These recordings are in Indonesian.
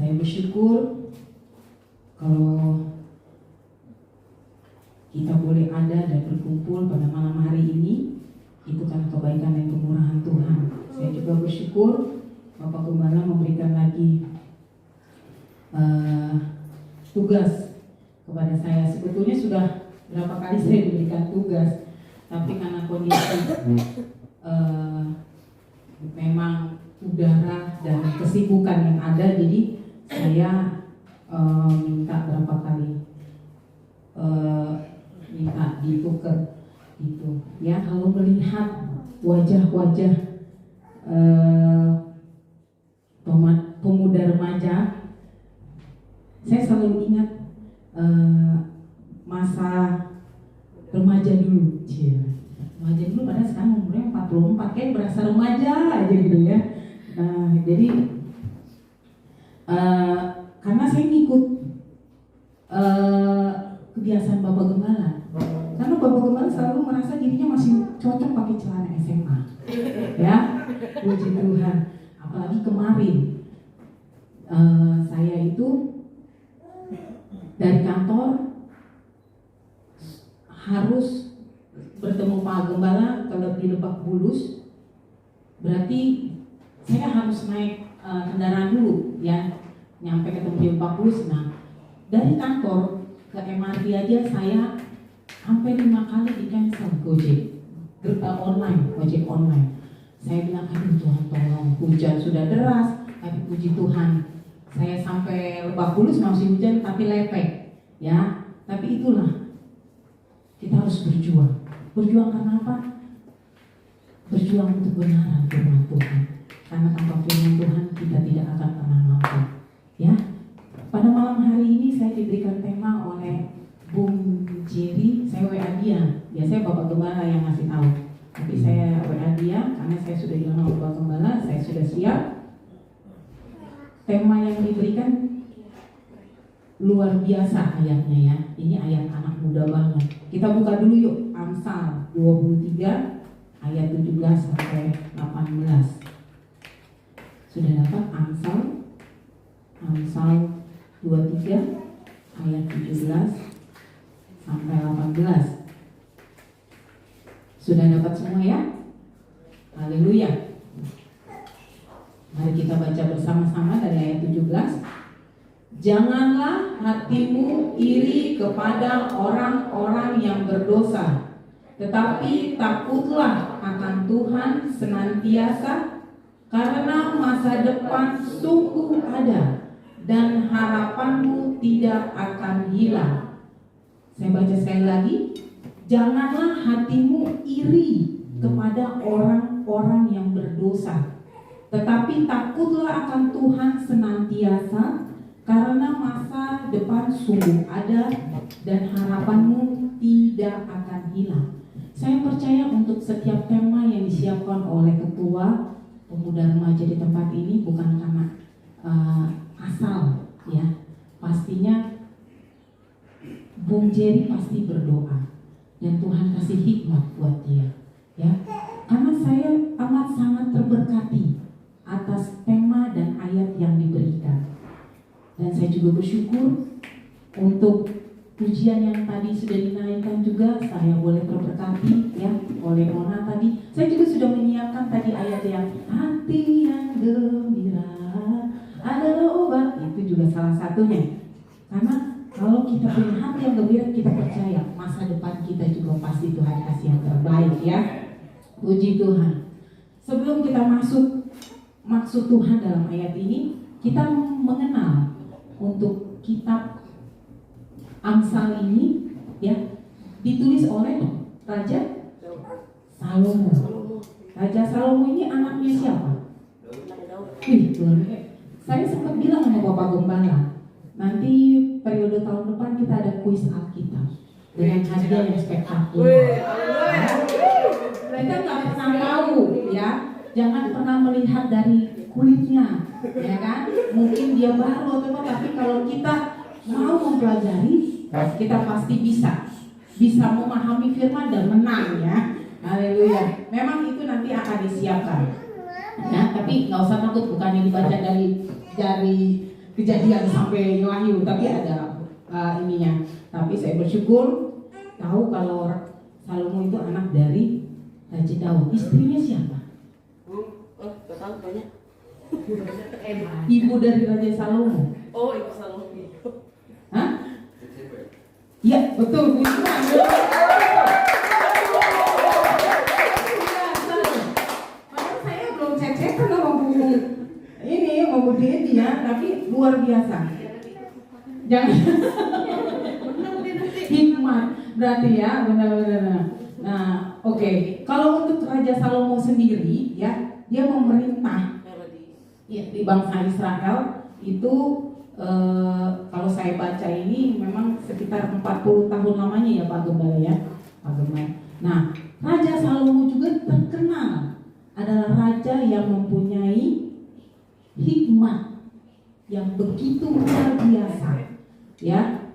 Saya bersyukur kalau kita boleh ada dan berkumpul pada malam hari ini, itu karena kebaikan dan kemurahan Tuhan. Saya juga bersyukur Bapak Gembala memberikan lagi tugas kepada saya. Sebetulnya sudah berapa kali saya diberikan tugas, tapi karena kondisi memang udara dan kesibukan yang ada, jadi saya minta berapa kali minta ditukar gitu ya. Kalau melihat wajah-wajah pemuda remaja, saya selalu ingat masa remaja dulu. Remaja dulu, padahal sekarang umurnya 44, kayak berasa remaja aja gitu ya. Jadi karena saya ngikut kebiasaan Bapak Gembala, karena Bapak Gembala selalu merasa dirinya masih cocok pakai celana SMA, ya, puji Tuhan. Apalagi kemarin saya itu dari kantor harus bertemu Pak Gembala kalau di Lebak Bulus, berarti saya harus naik kendaraan dulu ya, nyampe ketemu di Lebak Bulus. Nah, dari kantor ke MRT aja saya sampai 5 kali di cancel Gojek ojek online. Saya bilang, aduh Tuhan tolong, hujan sudah deras, tapi puji Tuhan saya sampai Lebak Bulus masih hujan tapi lepek ya. Tapi itulah, kita harus berjuang karena apa? Berjuang untuk kebenaran firman Tuhan, karena tanpa firman Tuhan kita tidak akan pernah mampu ya. Pada malam hari ini saya diberikan tema oleh Bung Jerry. Saya WA dia. Biasanya Bapak Gembala yang ngasih tahu, tapi saya WA dia karena saya sudah bilang sama Bapak Gembala, saya sudah siap. Tema yang diberikan luar biasa ayatnya ya. Ini ayat anak muda banget. Kita buka dulu yuk, Amsal 23 ayat 17 sampai 18. Sudah dapat Amsal 23 ayat 17 sampai 18. Sudah dapat semua ya? Haleluya. Mari kita baca bersama-sama dari ayat 17. Janganlah hatimu iri kepada orang-orang yang berdosa, tetapi takutlah akan Tuhan senantiasa, karena masa depan sungguh ada dan harapanmu tidak akan hilang. Saya baca sekali lagi. Janganlah hatimu iri kepada orang-orang yang berdosa, tetapi takutlah akan Tuhan senantiasa, karena masa depan sungguh ada dan harapanmu tidak akan hilang. Saya percaya untuk setiap tema yang disiapkan oleh ketua pemuda remaja di tempat ini bukan karena asal ya. Pastinya Bung Jerry pasti berdoa dan Tuhan kasih hikmat buat dia ya. Karena saya amat sangat terberkati atas tema dan ayat yang diberikan. Dan saya juga bersyukur untuk pujian yang tadi sudah dinaikkan juga, saya boleh terberkati ya oleh Mona tadi. Saya juga sudah menyiapkan tadi ayat yang hati yang gembira adalah obat, itu juga salah satunya. Karena kalau kita punya hati yang gembira, kita percaya masa depan kita juga pasti Tuhan kasih yang terbaik ya. Puji Tuhan. Sebelum kita masuk maksud Tuhan dalam ayat ini, kita mengenal untuk kitab Amsal ini ya, ditulis oleh Raja Salomo. Raja Salomo ini anaknya siapa? Saya sempat bilang sama Bapak Gembala, nanti periode tahun depan kita ada kuis Alkitab dengan hadiah yang spektakuler. Kita nggak pernah tahu ya, jangan pernah melihat dari kulitnya, ya kan? Mungkin dia baru atau apa, tapi kalau kita mau mempelajari, kita pasti bisa memahami firman dan menang ya. Haleluya. Memang itu nanti akan disiapkan. Ya, tapi nggak usah takut, bukannya dibaca dari Kejadian sampai Wahyu, tapi ada ininya. Tapi saya bersyukur tahu kalau Salomo itu anak dari Raja Daud. Istrinya siapa? Gak tahu banyak. Ibu dari Raja Salomo. Oh, ibu Salomo. Hah? Iya, betul. Padahal saya belum cek-cekan sama Bu Dedi ya, tapi luar biasa. Jangan hikmat berarti ya, benar-benar. Nah, oke. Kalau untuk Raja Salomo sendiri ya, dia memerintah ya, di bangsa Israel itu kalau saya baca ini memang sekitar 40 tahun lamanya ya Pak Gembala ya, Pak Gembala. Nah, Raja Salomo juga terkenal adalah raja yang mempunyai hikmat yang begitu luar biasa, ya.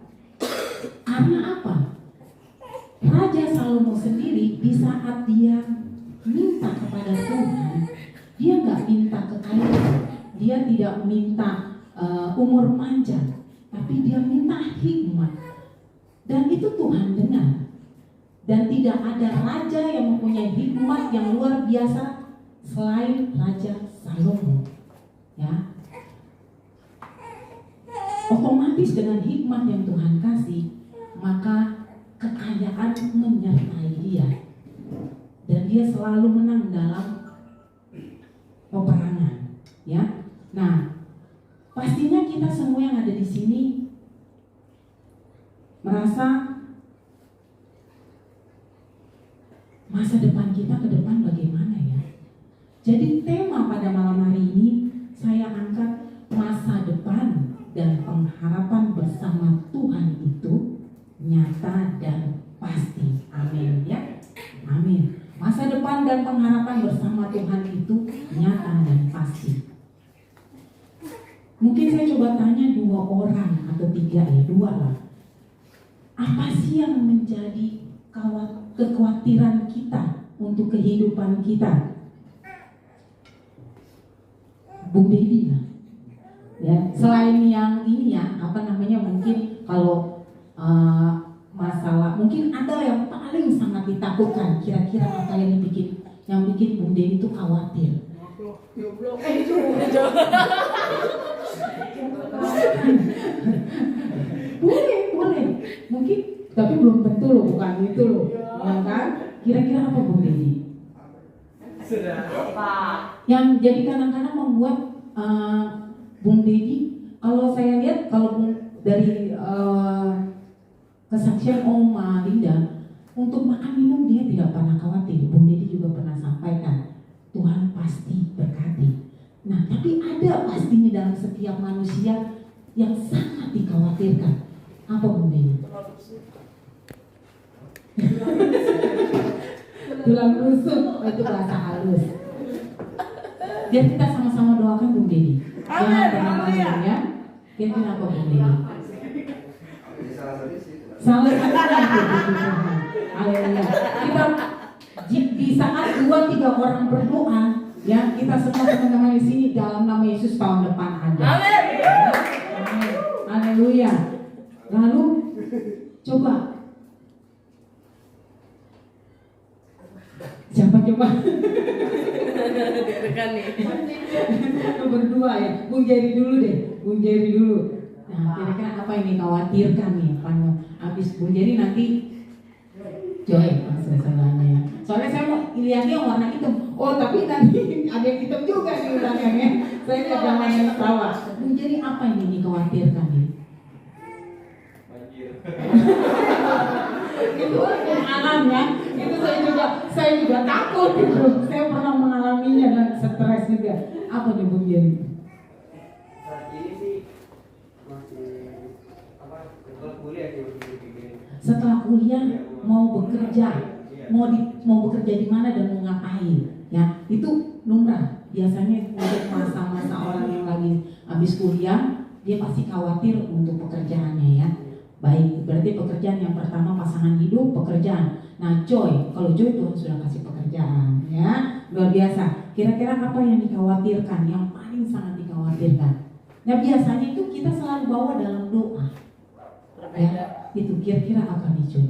Karena apa? Raja Salomo sendiri di saat dia minta kepada Tuhan, dia nggak minta kekayaan, dia tidak minta umur panjang, tapi dia minta hikmat, dan itu Tuhan dengar. Dan tidak ada raja yang mempunyai hikmat yang luar biasa selain Raja Salomo. Ya, otomatis dengan hikmat yang Tuhan kasih, maka kekayaan menyertai dia, dan dia selalu menang dalam peperangan. Ya, nah pastinya kita semua yang ada di sini merasa masa depan kita ke depan bagaimana ya. Jadi tema pada malam hari ini saya angkat masa depan dan pengharapan bersama Tuhan itu nyata dan pasti. Amin ya. Amin. Masa depan dan pengharapan bersama Tuhan itu nyata dan pasti. Mungkin saya coba tanya 2 orang atau 3 ya, 2 lah. Apa sih yang menjadi kekhawatiran kita untuk kehidupan kita? Bung Dedi lah. Ya, selain yang ini ya, mungkin kalau masalah, mungkin ada yang paling sangat ditakutkan. Kira-kira apa yang bikin Bung Dedi itu khawatir? Boleh. Mungkin, tapi belum tentu loh, bukan itu loh. Ya kan? Kira-kira apa Bung Dedi? Yang jadi kadang-kadang membuat Bung Dedi, kalau saya lihat, kalau dari kesaksian Oma Linda, untuk makan minum dia tidak pernah khawatir. Bung Dedi juga pernah sampaikan, Tuhan pasti berkati. Nah, tapi ada pastinya dalam setiap manusia yang sangat dikhawatirkan. Apa Bung Dedi? Tulang rusuk, itu bahasa halus. Biar kita sama-sama doakan Bung Dedi. Jangan pernah malu ya. Kira-kira apa Bung Dedi? Salah satunya. Haleluya. Kita di saat 2-3 orang berdoa, ya, kita semua teman-teman di sini dalam nama Yesus tahun depan ada. Amin. Haleluya. Lalu coba siapa coba? Deg-degan nih. Berdua ya. Bung Jerry dulu deh. Bung Jerry dulu. Nah, kira-kira apa yang dikhawatirkan nih? Habis Bung Jerry nanti Joy selesainya. Soalnya saya mau lihatnya warna hitam. Oh, tapi nanti ada yang hitam juga di belakangnya. Saya lihat gambar yang sawah. Bung Jerry apa yang dikhawatirkan nih? Itu pengalaman ya. Itu saya juga takut gitu. Saya pernah mengalaminya dan stres juga. Apa nih Bung Jerry? Saat ini sih masih setelah kuliah sih. Setelah kuliah mau bekerja, mau bekerja di mana dan mau ngapain? Ya, itu lumrah. Biasanya untuk masa-masa orang yang lagi habis kuliah, dia pasti khawatir untuk pekerjaannya ya. Baik, berarti pekerjaan yang pertama pasangan hidup, pekerjaan. Nah, Joy, kalau Joy Tuhan sudah kasih pekerjaan, ya luar biasa. Kira-kira apa yang dikhawatirkan, yang paling sangat dikhawatirkan? Nah biasanya itu kita selalu bawa dalam doa. Berbeda. Ya, itu kira-kira apa nih cuy?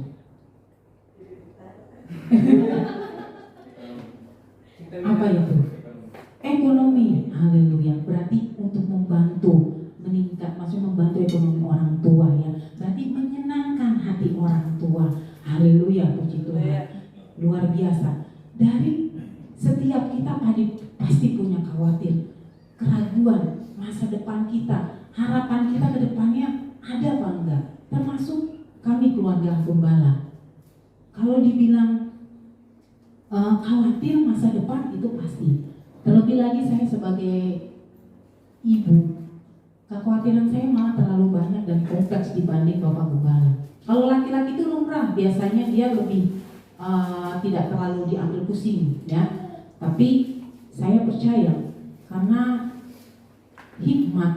Apa itu? Ekonomi. Haleluya. Berarti untuk membantu meningkat, maksudnya membantu ekonomi orang tua ya. Berarti menyenangkan hati orang tua. Haleluya, puji Tuhan. Luar biasa. Dari setiap kita pasti punya khawatir, keraguan masa depan kita, harapan kita ke depannya ada apa enggak? Termasuk kami keluarga gembala. Kalau dibilang khawatir masa depan itu pasti. Terlebih lagi saya sebagai ibu, kekhawatiran saya malah terlalu banyak dan kompleks dibanding bapak gembala. Kalau laki-laki itu lumrah, biasanya dia lebih tidak terlalu diambil pusing, ya. Tapi saya percaya karena hikmat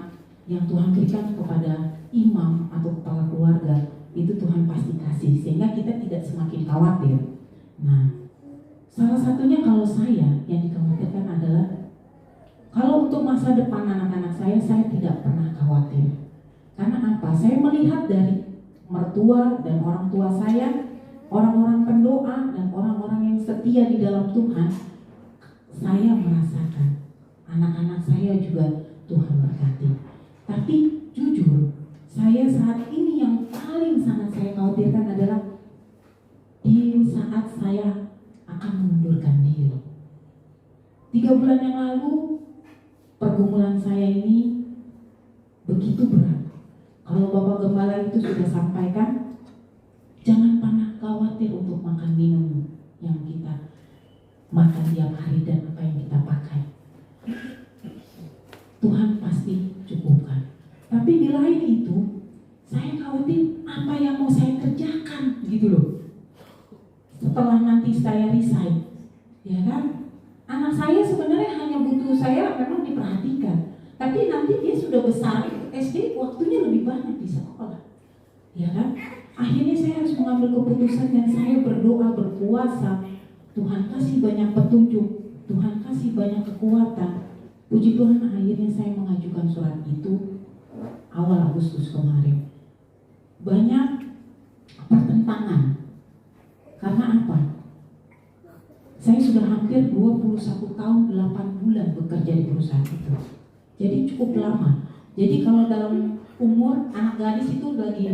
yang Tuhan berikan kepada imam atau kepala keluarga itu Tuhan pasti kasih, sehingga kita tidak semakin khawatir. Nah, salah satunya kalau saya yang dikhawatirkan adalah kalau untuk masa depan anak-anak saya tidak pernah khawatir. Karena apa? Saya melihat dari mertua dan orang tua saya, orang-orang pendoa dan orang-orang yang setia di dalam Tuhan. Saya merasakan anak-anak saya juga Tuhan berkati. Tapi jujur, saya saat ini yang paling sangat saya khawatirkan adalah di saat saya akan mengundurkan diri. 3 bulan yang lalu pergumulan saya ini begitu berat. Kalau Bapak Gembala itu sudah sampaikan, jangan pernah khawatir untuk makan minum yang kita makan tiap hari dan apa yang kita pakai. Tuhan pasti cukupkan. Tapi di lain itu, saya khawatir apa yang mau saya kerjakan gitu loh. Setelah nanti saya resign, ya kan? Anak saya sebenarnya hanya butuh saya memang diperhatikan. Tapi nanti dia sudah besar, SD waktunya lebih banyak di sekolah, ya kan? Akhirnya saya harus mengambil keputusan dan saya berdoa, berpuasa. Tuhan kasih banyak petunjuk, Tuhan kasih banyak kekuatan. Puji Tuhan, akhirnya saya mengajukan surat itu awal Agustus kemarin. Banyak pertentangan. Karena apa? Saya sudah hampir 21 tahun 8 bulan bekerja di perusahaan itu. Jadi cukup lama. Jadi kalau dalam umur anak gadis itu lagi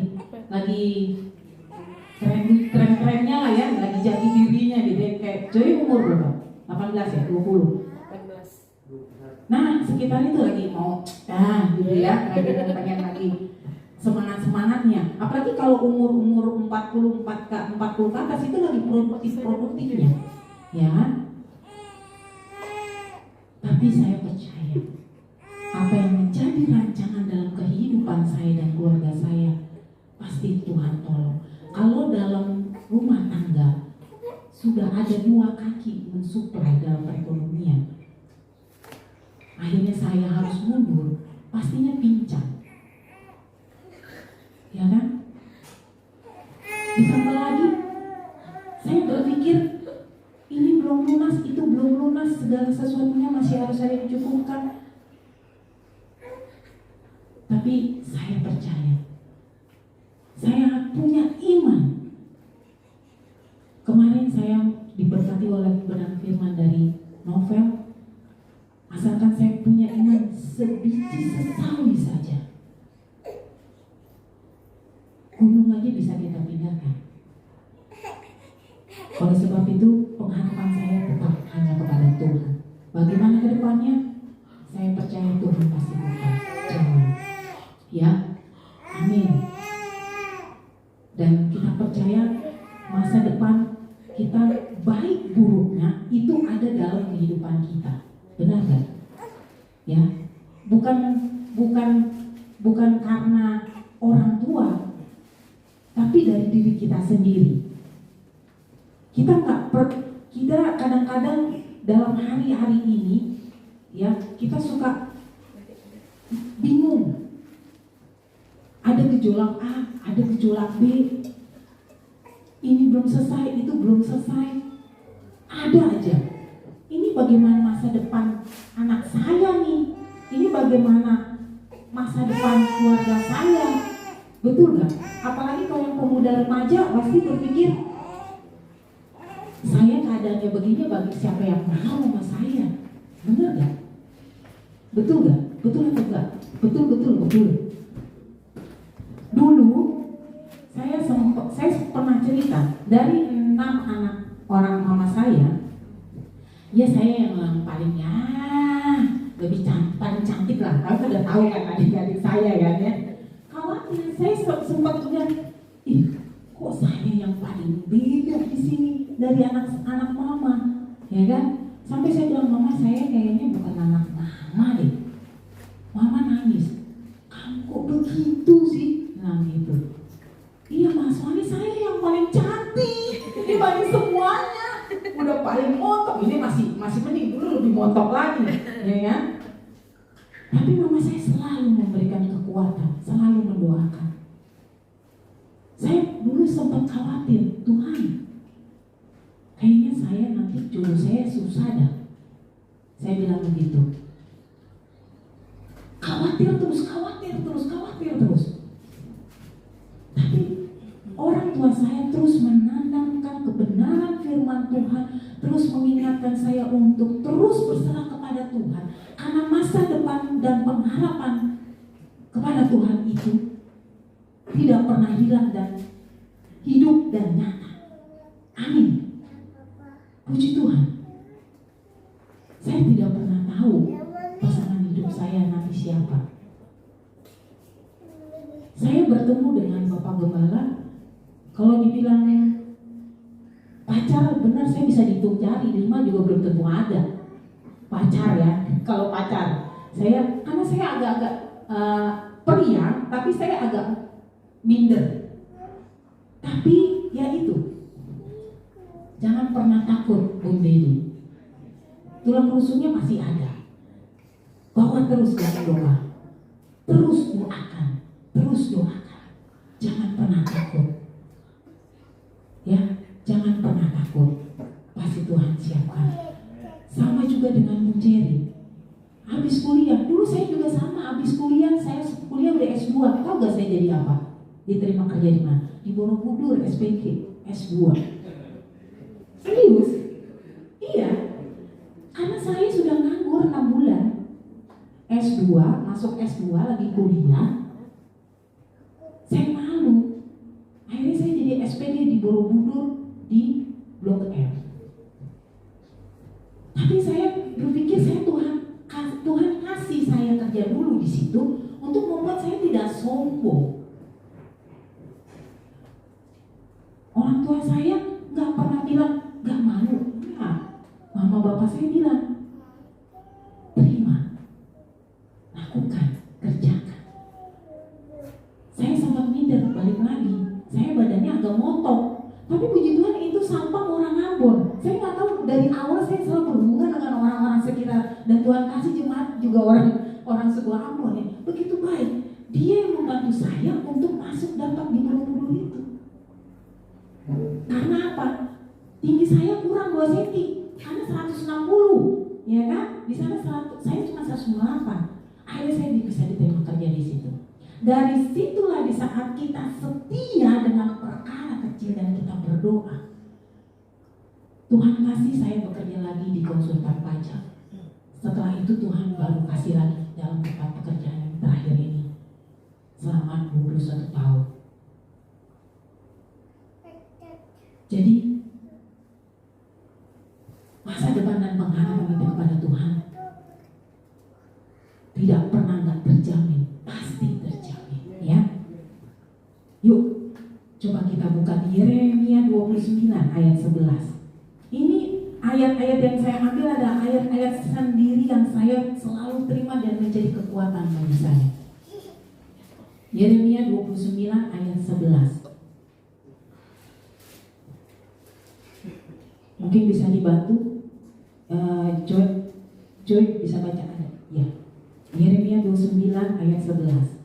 keren-kerennya lah ya, lagi jati dirinya gitu. Kayak Joy umur berapa? 18 ya? 20? 18. Nah sekitar itu lagi mau gitu ya, lagi pengen lagi semangat-semangatnya. Apalagi kalau umur 40 ke atas itu lagi produktifnya, ya. Tapi saya percaya apa yang menjadi rancangan dalam kehidupan saya dan keluarga saya pasti Tuhan tolong. Kalau dalam rumah tangga sudah ada 2 kaki mensuplai dalam perekonomian, akhirnya saya harus mundur, pastinya pincang, ya kan? Ditambah lagi, saya berpikir ini belum lunas, itu belum lunas, segala sesuatunya masih harus saya cukupkan. Tapi saya percaya, saya punya iman. Kemarin saya diberkati oleh kebenaran firman dari Novel. Asalkan saya punya iman sebiji sesawi saja, gunung aja bisa kita pindahkan. Oleh sebab itu pengharapan saya tetap hanya kepada Tuhan. Bagaimana ke depannya? Saya percaya Tuhan pasti buka jalan. Ya, amin. Dan kita percaya masa depan kita baik buruknya itu ada dalam kehidupan kita. Benar gak? Ya, bukan karena orang tua, tapi dari diri kita sendiri. Kita kadang-kadang dalam hari-hari ini, ya, kita suka bingung. Ada gejolak A, ada gejolak B. Ini belum selesai, itu belum selesai. Ada aja. Ini bagaimana masa depan anak saya nih? Ini bagaimana masa depan keluarga saya. Betul nggak? Apalagi kalau yang pemuda remaja pasti berpikir, saya keadaannya begini, bagi siapa yang mau sama saya? Benar nggak? Betul nggak? Betul atau enggak? Betul. Dulu saya pernah cerita, dari 6 anak orang mama saya, ya saya yang paling lebih paling cantik lah. Kamu udah tahu kan adik-adik saya kan ya. Khawatir, saya sempat juga, kok saya yang paling beda di sini dari anak-anak mama, ya kan? Sampai saya bilang, mama, saya kayaknya bukan anak mama deh. Mama nangis, kamu kok begitu sih? Nah gitu. Iya mas, soalnya saya yang paling cantik dibanding semuanya. Udah paling montok, ini masih mending, dulu lebih montok lagi, ya kan? Tapi mama saya selalu memberikan kekuatan, selalu mendoakan. Saya dulu sempat khawatir, Tuhan, kayaknya saya nanti jodoh saya susah dah. Saya bilang begitu. Khawatir terus. Tapi orang tua saya terus menanamkan kebenaran firman Tuhan, terus mengingatkan saya untuk terus berserah kepada Tuhan, karena masa depan dan pengharapan kepada Tuhan itu tidak pernah hilang dan hidup dan nyata. Amin. Puji Tuhan. Saya tidak pernah tahu pasangan hidup saya nanti siapa. Saya bertemu dengan Bapak Gembala, kalau dibilang pacar, benar saya bisa dihitung jari, 5 juga belum tentu ada. Pacar ya, kalau pacar. Karena saya agak-agak periang, tapi saya agak minder. Tapi ya itu, jangan pernah takut, Bung Dedi. Tulang rusuknya masih ada. Bawa terus dalam doa. Terus doakan. Jangan pernah takut. Ya, jangan pernah takut. Pasti Tuhan siapkan. Sama juga dengan Bung Jerry. Habis kuliah, dulu saya juga sama. Habis kuliah, saya kuliah udah S2. Tahu gak saya jadi apa? Diterima kerja di mana? Di Borobudur, SPK, S2. Serius? Iya. Karena saya sudah nganggur 6 bulan. S2, masuk S2 lagi kuliah. Saya malu. Akhirnya saya jadi SPG di Borobudur di Blok M. Tapi saya berpikir Tuhan kasih saya kerja dulu di situ untuk membuat saya tidak sombong. Orang tua saya nggak pernah bilang nggak malu. Nah, mama bapak saya bilang, terima, lakukan, kerjakan. Saya sempat minder, balik lagi. Saya badannya agak montok, tapi puji Tuhan itu sampah orang Ambon. Saya nggak tahu, dari awal saya selalu berhubungan dengan orang-orang sekitar, dan Tuhan kasih jemaat juga orang sebuah Ambon ya. Begitu baik, dia yang membantu saya untuk masuk dapat di Borobudur itu. Karena apa? Tinggi saya kurang 2 cm, karena 160, ya kan? Di sana saya cuma 198. Akhirnya saya bisa diterima kerja di situ. Dari situlah di saat kita setia dengan perkara kecil dan kita berdoa, Tuhan kasih saya bekerja lagi di konsultan pajak. Setelah itu Tuhan baru kasih lagi dalam tempat pekerjaan yang terakhir ini selama 21 tahun. Jadi masa depan dan pengharapan kita kepada Tuhan tidak pernah nggak terjamin, pasti terjamin, ya. Yuk, coba kita buka di Yeremia 29 ayat 11. Ini ayat-ayat yang saya ambil ada ayat-ayat sendiri yang saya selalu terima dan menjadi kekuatan bagi saya. Yeremia 29 ayat 11. Mungkin bisa dibantu, Joy bisa baca ada? Ya. Yeremia 29 ayat 11.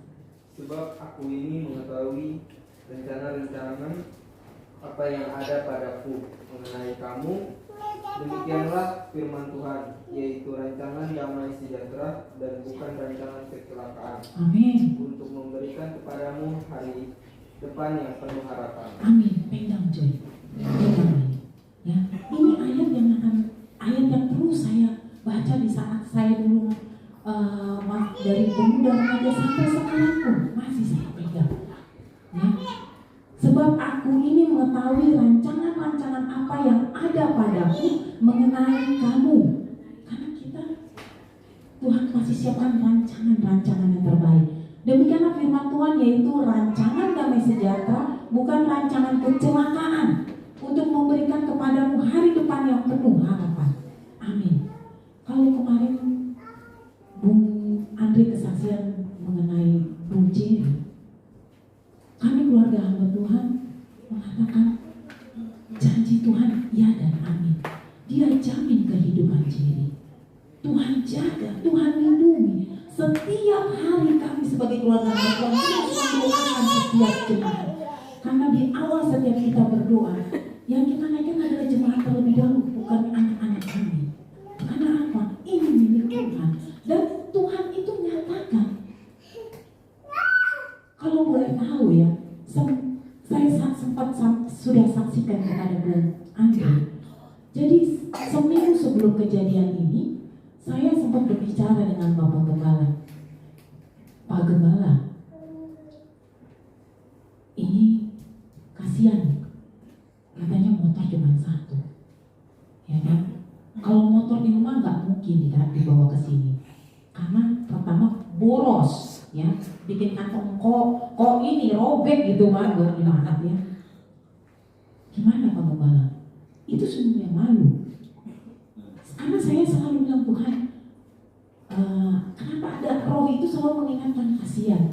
Sebab aku ini mengetahui rencana-rencana apa yang ada padaku mengenai kamu. Demikianlah firman Tuhan, yaitu rancangan damai sejahtera dan bukan rancangan kecelakaan, Amin. untuk memberikan kepadamu hari depan yang penuh harapan. Amin. Pegang coy. Pegang ini. Ya, ini ayat yang terus saya baca di saat saya dulu dari pemuda remaja sampai sekarang pun masih saya pegang. Ya. Sebab aku ini mengetahui rancangan-rancangan apa yang ada padaku mengenai kamu. Karena Tuhan masih siapkan rancangan-rancangan yang terbaik. Demikianlah firman Tuhan, yaitu rancangan damai sejahtera, bukan rancangan kecelakaan, untuk memberikan kepadamu hari depan yang penuh harapan. Amin. Kalau kemarin Bung Andri kesaksian mengenai Bung Jerry, kami keluarga hamba Tuhan mengatakan janji Tuhan ya dan amin. Dia jamin kehidupan Jerry. Tuhan jaga, Tuhan lindungi. Setiap hari kami sebagai keluarga hamba Tuhan terus mendoakan setiap jemaat. Karena di awal setiap kita berdoa, yang kita naikkan adalah jemaat terlebih dahulu, bukan anak-anak kami. Karena apa? Ini milik Tuhan. Dan Tuhan itu nyatakan. Kalau boleh tahu ya, saya sempat sudah saksikan kepada Bung Andri. Jadi seminggu sebelum kejadian ini, saya sempat berbicara dengan Bapak Gembala. Pak Gembala, ini kasihan, katanya motor cuma satu, ya kan? Kalau motor di rumah nggak mungkin dibawa ke sini, karena pertama boros, ya, bikin kantong kok ini robek gitu mah, buat gimana ya? Gimana Pak Gembala? Itu sebenarnya malu, karena saya selalu bilang Tuhan, kenapa ada roh itu selalu mengingatkan kasihan?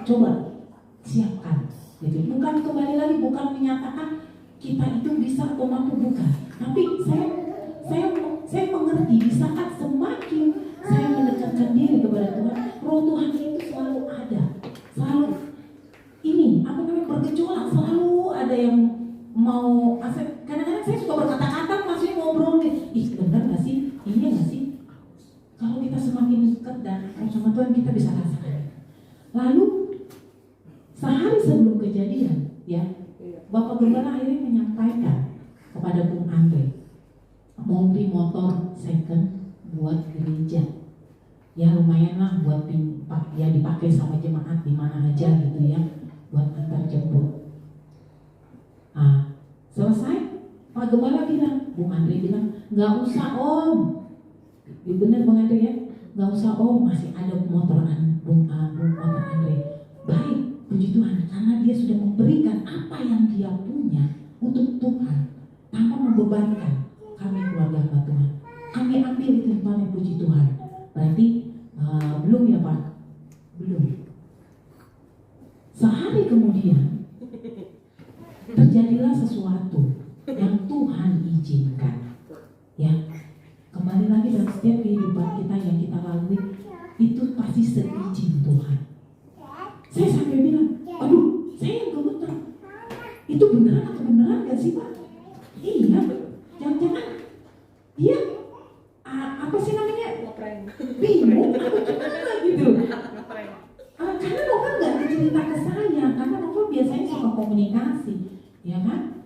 Coba siapkan, gitu. Bukan kembali lagi, bukan menyatakan kita itu bisa atau mampu, bukan. Tapi saya mengerti di saat semakin saya mendekatkan diri kepada Tuhan, roh Tuhan itu selalu ada, selalu bergejolak, selalu ada yang mau. Kadang-kadang saya suka berkata-kata, maksudnya ngobrol nih, benar nggak sih, iya nggak sih? Kalau kita semakin dekat dan sama Tuhan, kita bisa rasakan. Lalu sehari sebelum kejadian, ya, Bapak Gembala akhirnya menyampaikan kepada Bung Andre, mau beli motor second buat gereja. Ya lumayan lah buat ya dipakai sama jemaat di mana aja gitu ya, buat antar jemput. Nah, selesai Pak Gembala bilang, Bung Andre bilang, nggak usah Om. Bener Bung Andre ya, nggak usah Om, masih ada motoran Bung motor Andre. Baik, puji Tuhan, karena dia sudah memberikan apa yang dia punya untuk Tuhan tanpa membebankan kami keluarga hamba Tuhan. Kami ambil itu yang paling, puji Tuhan. Berarti belum ya Pak? Belum. Sehari kemudian terjadilah sesuatu yang Tuhan izinkan. Ya, kembali lagi dalam setiap kehidupan kita yang kita lalui itu pasti seizin Tuhan. Saya sampai bilang, aduh, saya yang gemetar. Itu beneran atau beneran gak sih Pak? Iya, jangan-jangan dia apa sih namanya? Bingung atau gimana gitu. Karena Novel gak ada cerita ke saya, karena Novel biasanya suka komunikasi, ya kan?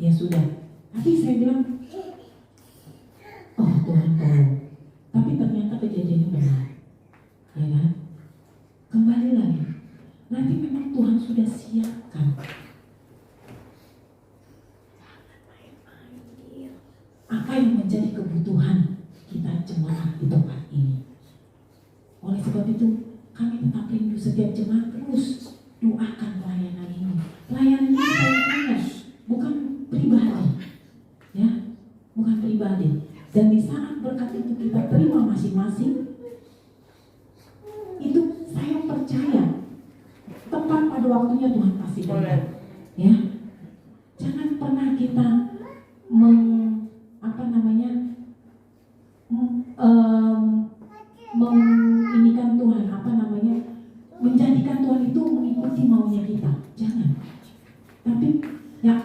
Ya sudah. Tapi saya bilang, oh Tuhan tolong. Tapi ternyata kejadiannya benar, ya kan? Kembali lagi, nanti memang Tuhan sudah siapkan. Apa yang menjadi kebutuhan kita jemaat di tempat ini. Oleh sebab itu, kami tetap rindu setiap jemaat terus doakan pelayanan ini. Pelayanan ini saya punya, bukan pribadi, ya, bukan pribadi. Dan di saat berkat itu kita terima masing-masing, itu saya percaya tepat pada waktunya Tuhan pasti datang. Ya, jangan pernah kita menginikan Tuhan, menjadikan Tuhan itu mengikuti maunya kita. Jangan. Tapi yang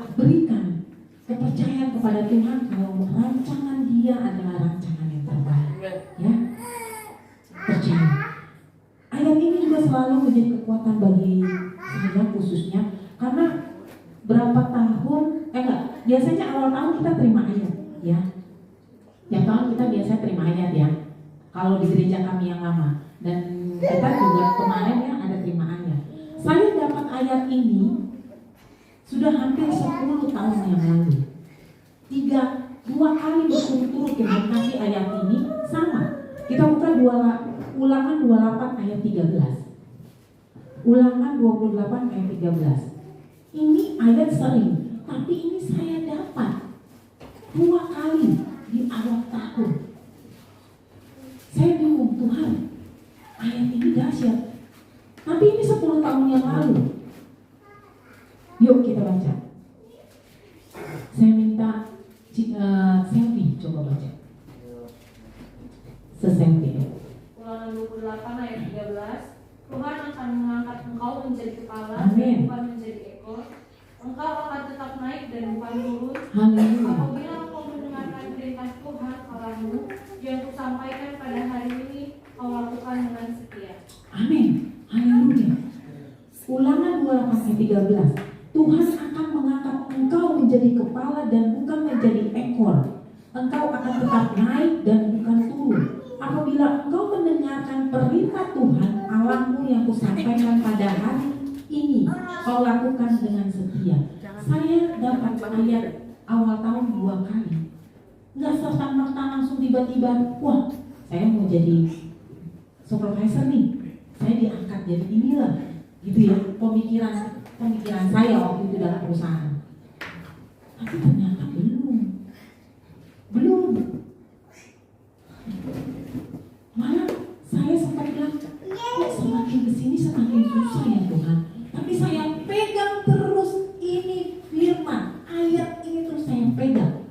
kepada Tuhan kalau rancangan Dia adalah rancangan yang terbaik. Ya, percaya. Ayat ini juga selalu menjadi kekuatan bagi saya khususnya karena berapa tahun, biasanya awal tahun kita terima ayat, ya. Yang tahun kita biasa terima ayat ya. Kalau di gereja kami yang lama dan kita juga kemarin ya ada terima ayat. Saya dapat ayat ini sudah hampir 10 tahun yang lalu. 2 kali berturut-turut Tuhan kasih ayat ini sama. Kita buka Ulangan 28 ayat 13. Ulangan 28 ayat 13. Ini ayat sering, tapi ini saya dapat 2 kali di awal tahun. Saya bingung, Tuhan, ayat ini dahsyat. Tapi ini 10 tahun yang lalu. Yuk kita baca. Saya minta Selfie coba baca. Seselfie ya. Ulangan 28 ayat 13. Tuhan akan mengangkat engkau menjadi kepala Amin. dan bukan menjadi ekor. Engkau akan tetap naik dan bukan turun. Haleluya. Apabila engkau mendengarkan perintah Tuhan Allahmu yang kusampaikan pada hari ini, kau lakukan dengan setia. Amin. Haleluya. Ulangan 28 ayat 13. Tuhan akan mengangkat engkau menjadi kepala dan bukan menjadi ekor. Engkau akan tetap naik dan bukan turun. Apabila engkau mendengarkan perintah Tuhan Allahmu yang kusampaikan pada hari ini, kau lakukan dengan setia. Saya dapat ayat awal tahun 2 kali. Nggak serta-merta langsung tiba-tiba, wah saya mau jadi supervisor nih, saya diangkat jadi inilah, gitu ya, pemikiran saya waktu itu dalam perusahaan. Tapi ternyata belum. Malah saya sempat bilang, kok semakin kesini semakin susah ya Tuhan. Tapi saya pegang terus ini firman, ayat ini terus saya pegang.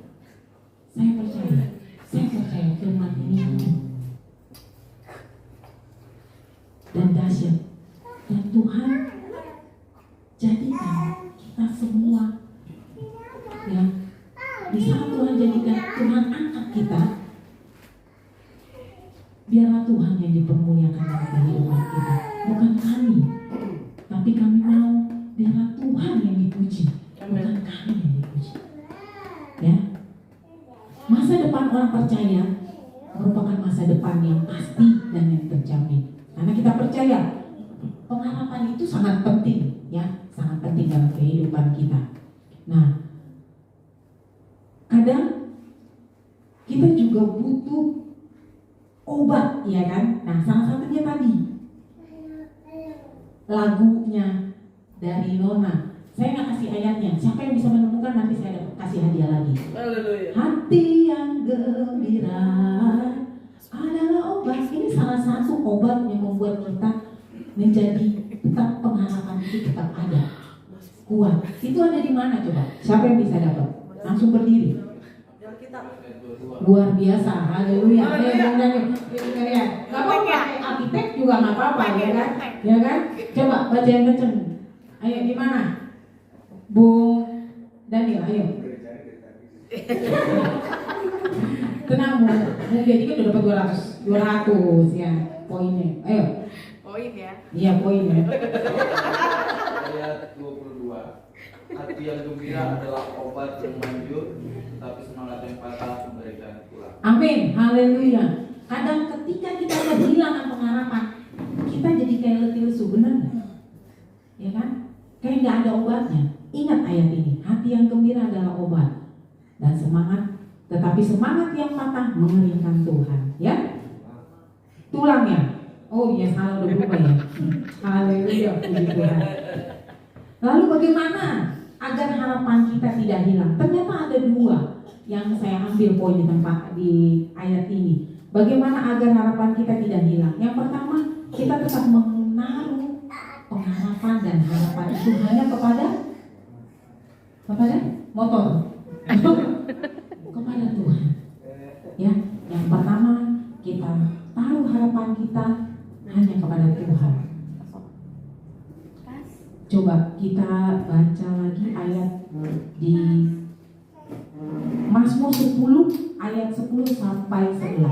Saya percaya firman ini dan dahsyat. Dan Tuhan jadikan kita semua, ya, di saat Tuhan jadikan, Tuhan angkat kita, biarlah Tuhan yang dipermuliakan dalam kehidupan kita, bukan kami. Tapi kami mau biarlah Tuhan yang dipuji, bukan kami yang dipuji. Ya, masa depan orang percaya merupakan masa depan yang pasti dan yang terjamin. Karena kita percaya pengharapan itu sangat penting, ya, sangat penting dalam kehidupan kita. Nah, kadang kita juga butuh obat, ya kan? Nah, salah satunya tadi lagunya dari Nona. Saya nggak kasih ayatnya. Siapa yang bisa menemukan nanti saya kasih hadiah lagi. Haleluya. Hati yang gembira adalah obat. Ini salah satu obat yang membuat kita menjadi tetap pengharapan itu tetap ada, kuat. Itu ada di mana coba? Siapa yang bisa dapat? Langsung berdiri. Luar biasa, haleluya. Gak apa-apa, pakai arsitek juga gak apa-apa, ya kan? Ya kan? Coba baca yang kenceng. Ayo, di mana? Bu Daniel, ayo. Tenang, Bu Jadi kan udah dapat 200 ya poinnya. Ayo. Poin ya. Iya, poin ya. Ayat 22. Hati yang gembira adalah obat yang manjur, tapi semangat yang patah memberikan pulang. Amin, haleluya. Kadang ketika kita kehilangan pengharapan, kita jadi kayak letih lesu, benar nggak? Ya kan? Kayak nggak ada obatnya. Ingat ayat ini, hati yang gembira adalah obat dan semangat, tetapi semangat yang patah mengeringkan Tuhan. Ya, tulangnya. Oh iya, salah udah berubah ya. Haleluya, puji Tuhan. Lalu bagaimana agar harapan kita tidak hilang? Ternyata ada 2 yang saya ambil poin di tempat di ayat ini. Bagaimana agar harapan kita tidak hilang? Yang pertama, kita tetap menaruh pengharapan dan harapan itu hanya kepada motor, kepada Tuhan. Ya, yang pertama kita taruh harapan kita hanya kepada Tuhan. Coba kita baca lagi ayat di Mazmur 10 ayat 10 sampai 11.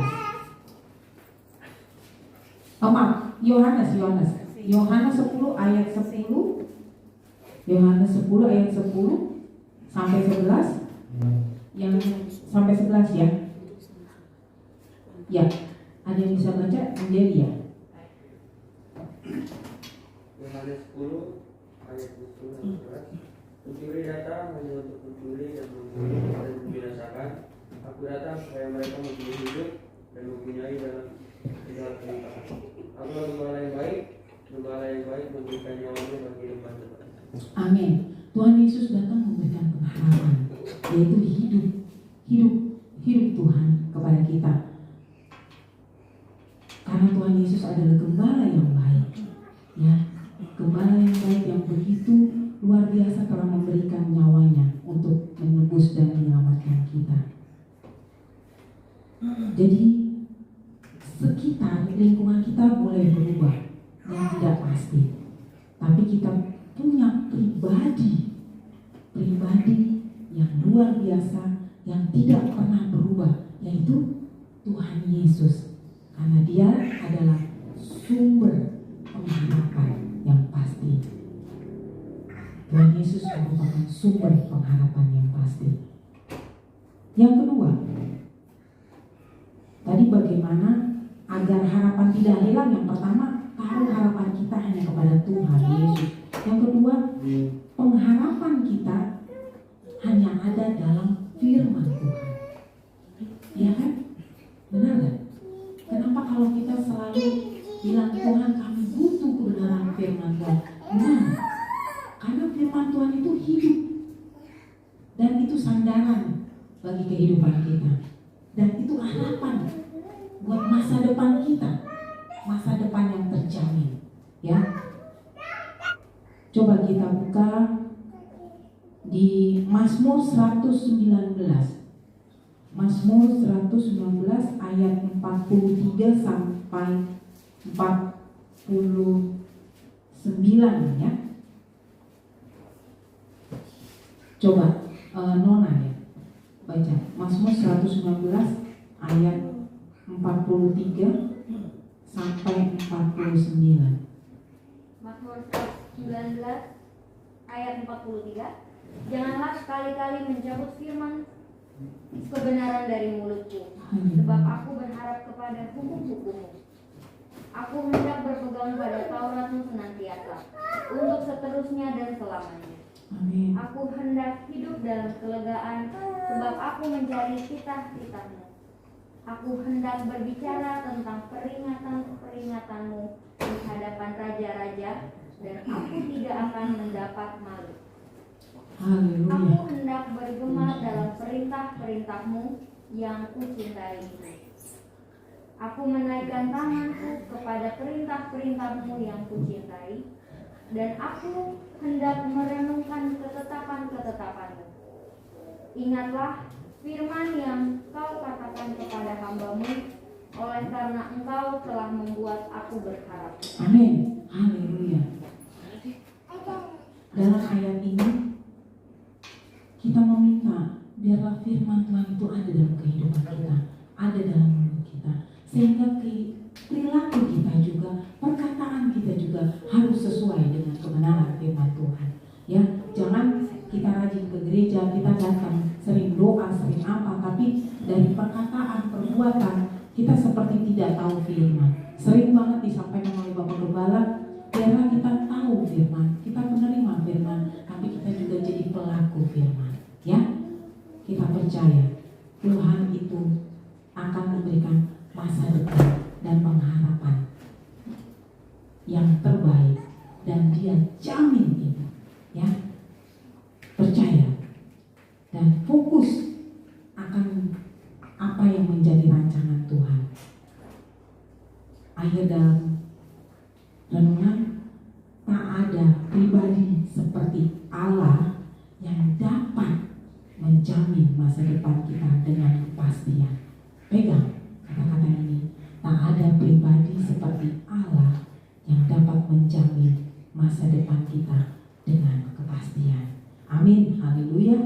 Maaf, Yohanes 10 ayat 10. Yohanes 10 ayat 10 sampai 11. Yang sampai 11 ya. Ya, ada yang bisa baca? Menjadi ya. Yohanes 10 ayat 10 sampai 11. Pencuri datang hanya untuk mencuri dan membunuh dan membinasakan. Aku datang supaya mereka mempunyai hidup dan mempunyai dalam segala kelimpahan. Aku adalah gembala yang baik memberikan nyawanya bagi depan-depan. Amin. Tuhan Yesus datang memberikan pengharapan, yaitu hidup Tuhan kepada kita. Karena Tuhan Yesus adalah gembala yang baik, ya, gembala yang baik yang begitu luar biasa telah memberikan nyawanya untuk menebus dan menyelamatkan kita. Jadi sekitar lingkungan kita boleh berubah yang tidak pasti, tapi kita punya pribadi yang luar biasa yang tidak pernah berubah, yaitu Tuhan Yesus, karena Dia adalah sumber pengharapan yang pasti. Tuhan Yesus merupakan sumber pengharapan yang pasti. Yang kedua, tadi bagaimana agar harapan tidak hilang? Yang pertama, taruh harapan kita hanya kepada Tuhan Yesus. Yang kedua, pengharapan kita hanya ada dalam firman Tuhan. Ya kan? Benar kan? Kenapa kalau kita selalu bilang Tuhan kami butuh kebenaran firman Tuhan? Benar. Karena firman Tuhan itu hidup. Dan itu sandaran bagi kehidupan kita. Dan itu harapan buat masa depan kita. Masa depan yang terjamin. Ya. Coba kita buka di Mazmur 119. Mazmur 119 ayat 43 sampai 49 ya. Coba Nona ya. Baca Mazmur 119 ayat 43 sampai 49. Mazmur 119 ayat 43. Janganlah sekali-kali mencabut firman kebenaran dari mulutku, sebab aku berharap kepada hukum-hukummu. Aku hendak berpegang pada Tauratmu senantiasa, untuk seterusnya dan selamanya. Amin. Aku hendak hidup dalam kelegaan, sebab aku mencari titah-titahmu. Aku hendak berbicara tentang peringatan-peringatanmu di hadapan raja-raja, dan aku tidak akan mendapat malu. Haleluya. Aku hendak bergema dalam perintah-perintahmu yang kucintai. Aku menaikkan tanganku kepada perintah-perintahmu yang kucintai, dan aku hendak merenungkan ketetapan-ketetapanmu. Ingatlah firman yang kau katakan kepada hamba-Mu, oleh karena engkau telah membuat aku berharap. Amin. Haleluya. Dalam ayat ini kita meminta biarlah firman Tuhan itu ada dalam kehidupan kita, ada dalam mulut kita, sehingga perilaku kita juga, perkataan kita juga harus sesuai dengan kebenaran firman Tuhan. Ya, jangan kita rajin ke gereja, kita datang sering doa, sering apa, tapi dari perkataan, perbuatan kita seperti tidak tahu firman. Sering banget disampaikan oleh Bapak Gembala, biarlah kita tahu firman, kita menerima firman, tapi kita juga jadi pelaku firman. Ya, kita percaya Tuhan itu akan memberikan masa depan dan pengharapan yang terbaik, dan Dia jamin itu. Ya, percaya dan fokus akan apa yang menjadi rancangan Tuhan. Akhir dalam renungan, tak ada pribadi seperti Allah yang dapat menjamin masa depan kita dengan kepastian. Pegang kata-kata ini. Tak ada pribadi seperti Allah yang dapat menjamin masa depan kita dengan kepastian. Amin. Haleluya.